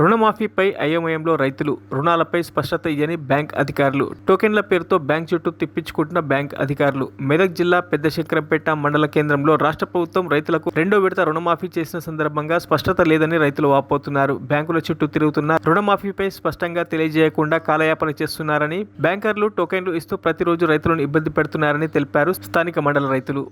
రుణమాఫీపై అయోమయంలో రైతులు, రుణాలపై స్పష్టత ఇయ్యని బ్యాంక్ అధికారులు, టోకెన్ల పేరుతో బ్యాంక్ చుట్టూ తిప్పించుకుంటున్న బ్యాంక్ అధికారులు. మెదక్ జిల్లా పెద్దశంకరంపేట మండల కేంద్రంలో రాష్ట్ర ప్రభుత్వం రైతులకు రెండో విడత రుణమాఫీ చేసిన సందర్భంగా స్పష్టత లేదని రైతులు వాపోతున్నారు. బ్యాంకుల చుట్టూ తిరుగుతున్న రుణమాఫీపై స్పష్టంగా తెలియజేయకుండా కాలయాపన చేస్తున్నారని, బ్యాంకర్లు టోకెన్లు ఇస్తూ ప్రతిరోజు రైతులను ఇబ్బంది పెడుతున్నారని తెలిపారు స్థానిక మండల రైతులు.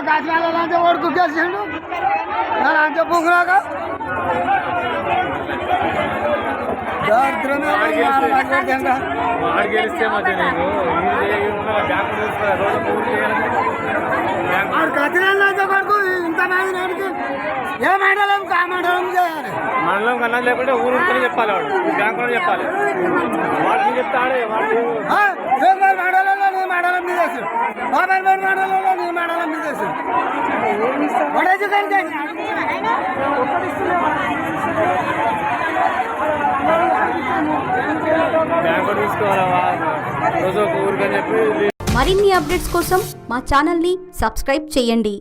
గాజులాంటి వాడు కుక్కేసిండు అంతే పూకులాగా కొడుకు ఇంత మంది ఏ మండలం కా మండలం చేయాలి. మండలం కన్నా లేకుంటే ఊరు చెప్పాలి, వాడు బ్యాంకు కూడా చెప్పాలి. వాడికి చెప్తాడే మండలంలో నీ మండలం మీద మండలంలో నీ మండలం మీద బ్యాంకు తీసుకోవాలా రోజు ఒక ఊరికని చెప్పి. మరిన్ని అప్డేట్స్ కోసం మా ఛానల్ని సబ్స్క్రైబ్ చేయండి.